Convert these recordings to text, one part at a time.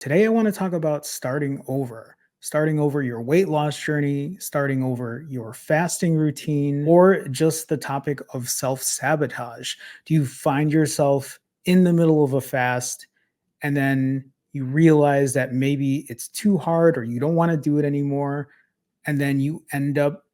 Today, I want to talk about starting over your weight loss journey, starting over your fasting routine, or just the topic of self sabotage. Do you find yourself in the middle of a fast and then you realize that maybe it's too hard or you don't want to do it anymore? And then you end up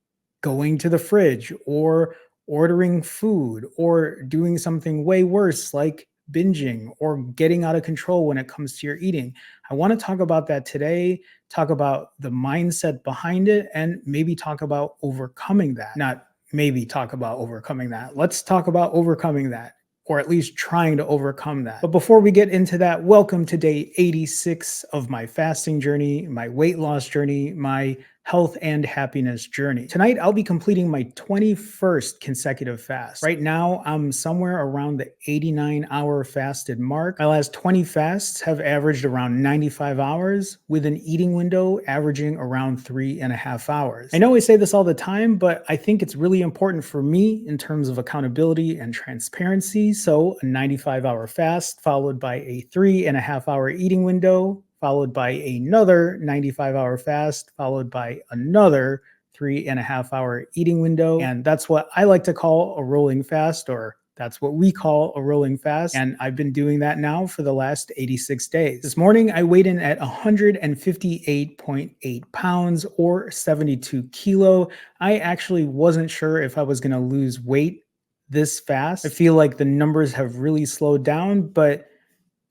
going to the fridge or ordering food or doing something way worse like binging or getting out of control when it comes to your eating. I want to talk about that today, talk about the mindset behind it, and maybe talk about overcoming that. Not maybe talk about overcoming that. Let's talk about overcoming that, or at least trying to overcome that. But before we get into that, welcome to day 86 of my fasting journey, my weight loss journey, my health and happiness journey. Tonight, I'll be completing my 21st consecutive fast. Right now, I'm somewhere around the 89-hour fasted mark. My last 20 fasts have averaged around 95 hours, with an eating window averaging around 3.5 hours. I know I say this all the time, but I think it's really important for me in terms of accountability and transparency. So, a 95-hour fast followed by a 3.5 hour eating window, followed by another 95-hour fast, followed by another 3.5 hour eating window. And that's what I like to call a rolling fast, or that's what we call a rolling fast. And I've been doing that now for the last 86 days. This morning, I weighed in at 158.8 pounds or 72 kilo. I actually wasn't sure if I was going to lose weight this fast. I feel like the numbers have really slowed down, but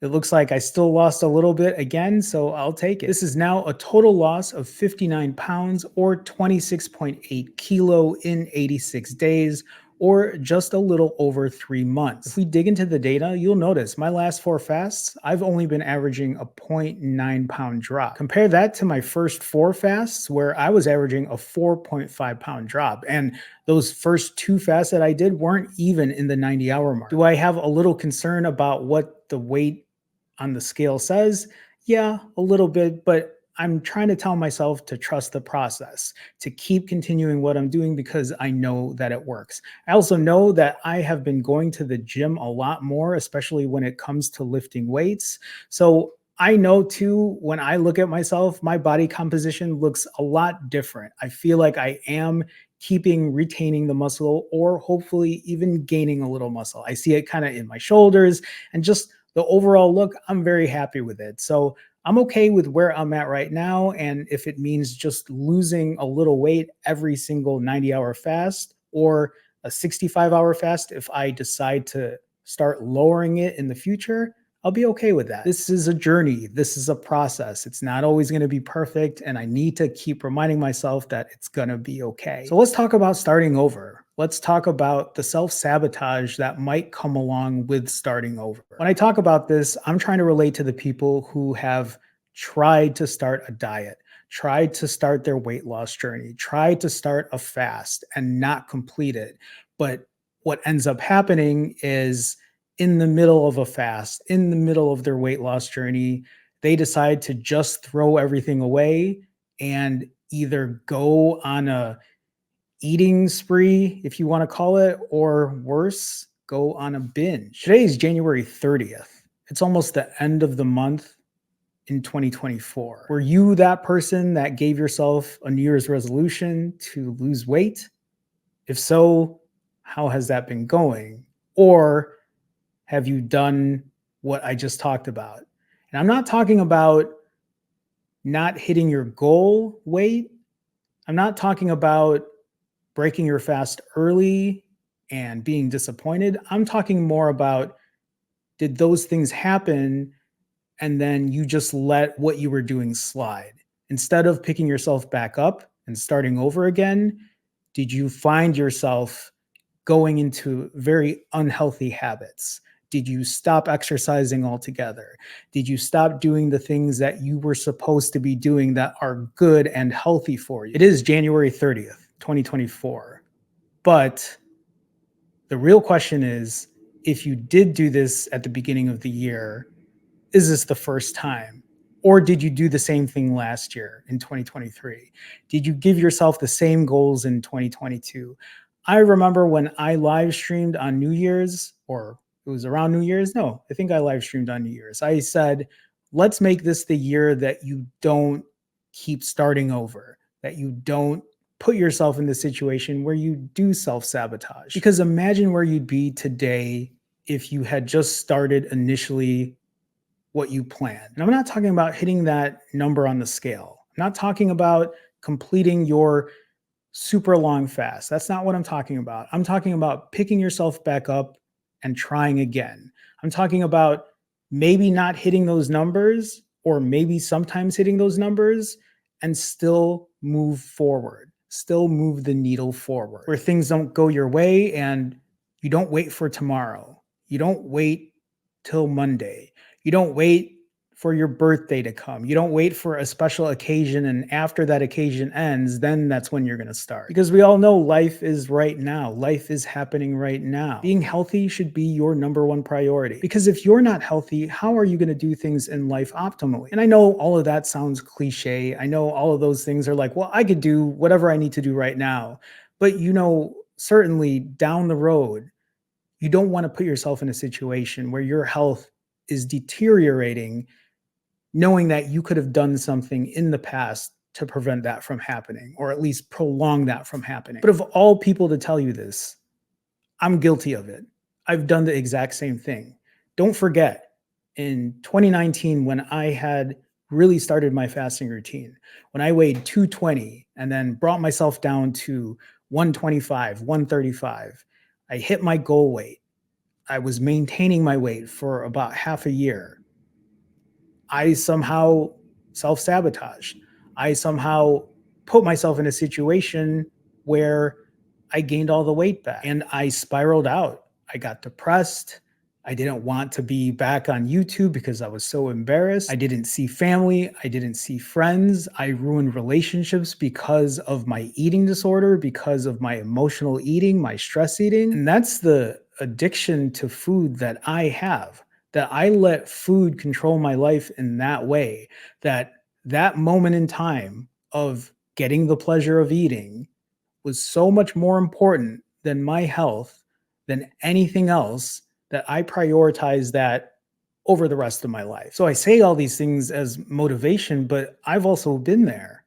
it looks like I still lost a little bit again, so I'll take it. This is now a total loss of 59 pounds or 26.8 kilo in 86 days, or just a little over 3 months. If we dig into the data, you'll notice my last 4 fasts, I've only been averaging a 0.9 pound drop. Compare that to my first 4 fasts where I was averaging a 4.5 pound drop. And those first 2 fasts that I did weren't even in the 90-hour mark. Do I have a little concern about what the weight on the scale says? Yeah, a little bit, but I'm trying to tell myself to trust the process, to keep continuing what I'm doing because I know that it works. I also know that I have been going to the gym a lot more, especially when it comes to lifting weights. So I know too, when I look at myself, my body composition looks a lot different. I feel like I am retaining the muscle, or hopefully even gaining a little muscle. I see it kind of in my shoulders, and just the overall look, I'm very happy with it. So I'm okay with where I'm at right now. And if it means just losing a little weight every single 90-hour fast, or a 65-hour fast, if I decide to start lowering it in the future, I'll be okay with that. This is a journey. This is a process. It's not always going to be perfect. And I need to keep reminding myself that it's going to be okay. So let's talk about starting over. Let's talk about the self-sabotage that might come along with starting over. When I talk about this, I'm trying to relate to the people who have tried to start a diet, tried to start their weight loss journey, tried to start a fast and not complete it. But what ends up happening is, in the middle of a fast, in the middle of their weight loss journey, they decide to just throw everything away and either go on a eating spree, if you want to call it, or worse, go on a binge. Today is January 30th. It's almost the end of the month in 2024. Were you that person that gave yourself a New Year's resolution to lose weight? If so, how has that been going? Or have you done what I just talked about? And I'm not talking about not hitting your goal weight. I'm not talking about breaking your fast early and being disappointed. I'm talking more about, did those things happen and then you just let what you were doing slide? Instead of picking yourself back up and starting over again, did you find yourself going into very unhealthy habits? Did you stop exercising altogether? Did you stop doing the things that you were supposed to be doing that are good and healthy for you? It is January 30th, 2024. But the real question is, if you did do this at the beginning of the year, is this the first time? Or did you do the same thing last year in 2023? Did you give yourself the same goals in 2022? I remember when I live streamed on New Year's, or it was around New Year's. No, I think I live streamed on New Year's. I said, let's make this the year that you don't keep starting over, that you don't put yourself in the situation where you do self-sabotage. Because imagine where you'd be today if you had just started initially what you planned. And I'm not talking about hitting that number on the scale. I'm not talking about completing your super long fast. That's not what I'm talking about. I'm talking about picking yourself back up and trying again. I'm talking about maybe not hitting those numbers, or maybe sometimes hitting those numbers, and still move forward, still move the needle forward. Where things don't go your way and you don't wait for tomorrow. You don't wait till Monday. You don't wait for your birthday to come. You don't wait for a special occasion, and after that occasion ends, then that's when you're going to start. Because we all know life is right now. Life is happening right now. Being healthy should be your number one priority. Because if you're not healthy, how are you going to do things in life optimally? And I know all of that sounds cliche. I know all of those things are like, well, I could do whatever I need to do right now. But certainly down the road, you don't want to put yourself in a situation where your health is deteriorating, knowing that you could have done something in the past to prevent that from happening, or at least prolong that from happening. But of all people to tell you this, I'm guilty of it. I've done the exact same thing. Don't forget, in 2019, when I had really started my fasting routine, when I weighed 220 and then brought myself down to 125, 135, I hit my goal weight. I was maintaining my weight for about half a year. I somehow self-sabotaged. I somehow put myself in a situation where I gained all the weight back and I spiraled out. I got depressed. I didn't want to be back on YouTube because I was so embarrassed. I didn't see family. I didn't see friends. I ruined relationships because of my eating disorder, because of my emotional eating, my stress eating. And that's the addiction to food that I have, that I let food control my life in that way, that moment in time of getting the pleasure of eating was so much more important than my health, than anything else, that I prioritize that over the rest of my life. So I say all these things as motivation, but I've also been there.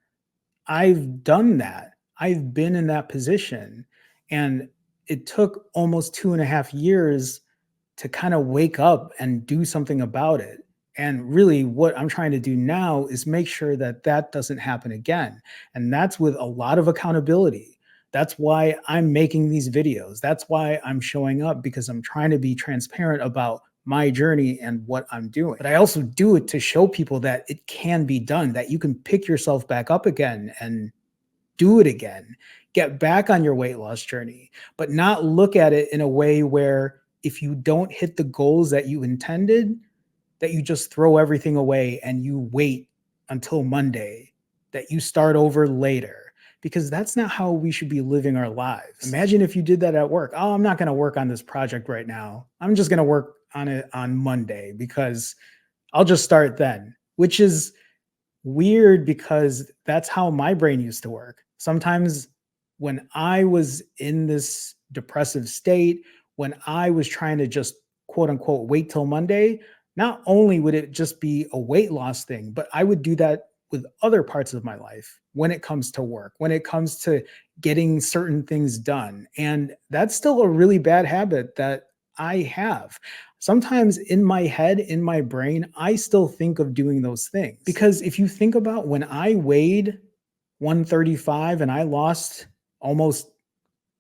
I've done that. I've been in that position. And it took almost 2.5 years to kind of wake up and do something about it. And really, what I'm trying to do now is make sure that that doesn't happen again. And that's with a lot of accountability. That's why I'm making these videos. That's why I'm showing up, because I'm trying to be transparent about my journey and what I'm doing. But I also do it to show people that it can be done, that you can pick yourself back up again and do it again, get back on your weight loss journey, but not look at it in a way where if you don't hit the goals that you intended, that you just throw everything away and you wait until Monday, that you start over later, because that's not how we should be living our lives. Imagine if you did that at work. Oh, I'm not going to work on this project right now. I'm just going to work on it on Monday because I'll just start then, which is weird because that's how my brain used to work. Sometimes when I was in this depressive state, when I was trying to just quote unquote wait till Monday, not only would it just be a weight loss thing, but I would do that with other parts of my life when it comes to work, when it comes to getting certain things done. And that's still a really bad habit that I have. Sometimes in my head, in my brain, I still think of doing those things. Because if you think about when I weighed 135 and I lost almost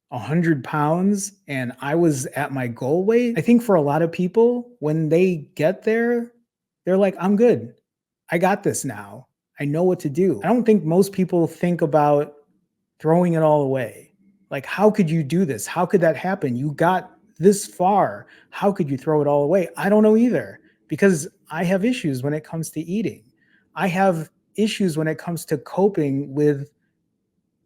100 pounds and I was at my goal weight, I think for a lot of people, when they get there, they're like, I'm good. I got this now. I know what to do. I don't think most people think about throwing it all away. Like, how could you do this? How could that happen? You got this far. How could you throw it all away? I don't know either, because I have issues when it comes to eating. I have issues when it comes to coping with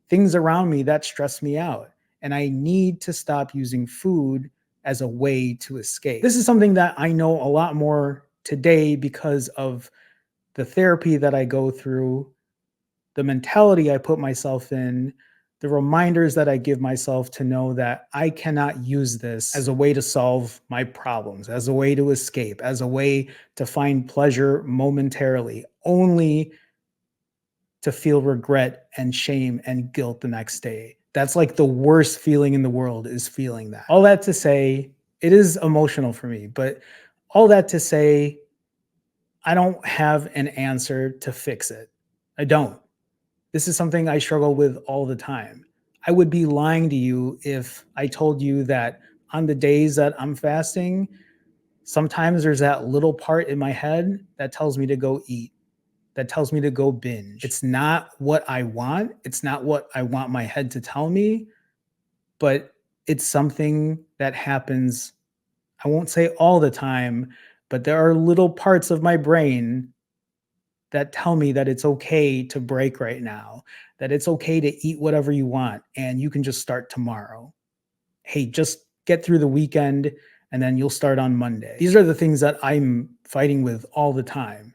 things around me that stress me out. And I need to stop using food as a way to escape. This is something that I know a lot more today because of the therapy that I go through, the mentality I put myself in, the reminders that I give myself to know that I cannot use this as a way to solve my problems, as a way to escape, as a way to find pleasure momentarily, only to feel regret and shame and guilt the next day. That's like the worst feeling in the world, is feeling that. All that to say, it is emotional for me, but all that to say, I don't have an answer to fix it. I don't. This is something I struggle with all the time. I would be lying to you if I told you that on the days that I'm fasting, sometimes there's that little part in my head that tells me to go eat, that tells me to go binge. It's not what I want. It's not what I want my head to tell me, but it's something that happens. I won't say all the time, but there are little parts of my brain that tell me that it's okay to break right now, that it's okay to eat whatever you want and you can just start tomorrow. Hey, just get through the weekend and then you'll start on Monday. These are the things that I'm fighting with all the time.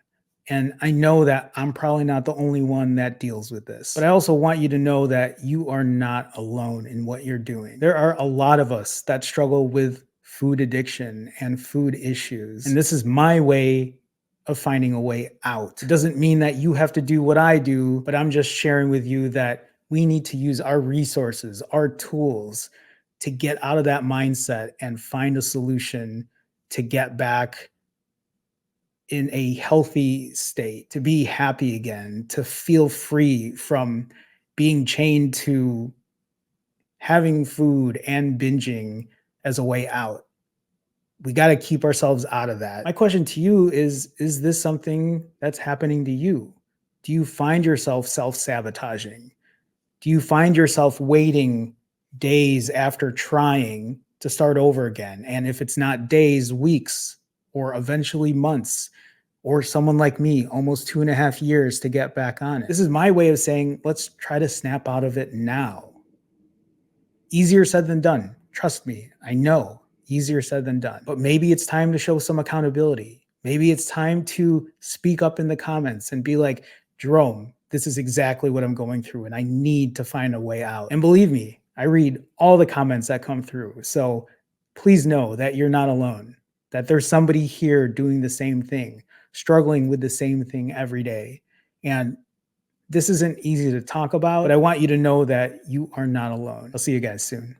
And I know that I'm probably not the only one that deals with this. But I also want you to know that you are not alone in what you're doing. There are a lot of us that struggle with food addiction and food issues. And this is my way of finding a way out. It doesn't mean that you have to do what I do, but I'm just sharing with you that we need to use our resources, our tools to get out of that mindset and find a solution to get back in a healthy state, to be happy again, to feel free from being chained to having food and binging as a way out. We got to keep ourselves out of that. My question to you is this something that's happening to you? Do you find yourself self-sabotaging? Do you find yourself waiting days after trying to start over again? And if it's not days, weeks, or eventually months, or someone like me, almost 2.5 years to get back on it. This is my way of saying, let's try to snap out of it now. Easier said than done. Trust me, I know. Easier said than done. But maybe it's time to show some accountability. Maybe it's time to speak up in the comments and be like, Jerome, this is exactly what I'm going through and I need to find a way out. And believe me, I read all the comments that come through. So please know that you're not alone, that there's somebody here doing the same thing, struggling with the same thing every day. And this isn't easy to talk about, but I want you to know that you are not alone. I'll see you guys soon.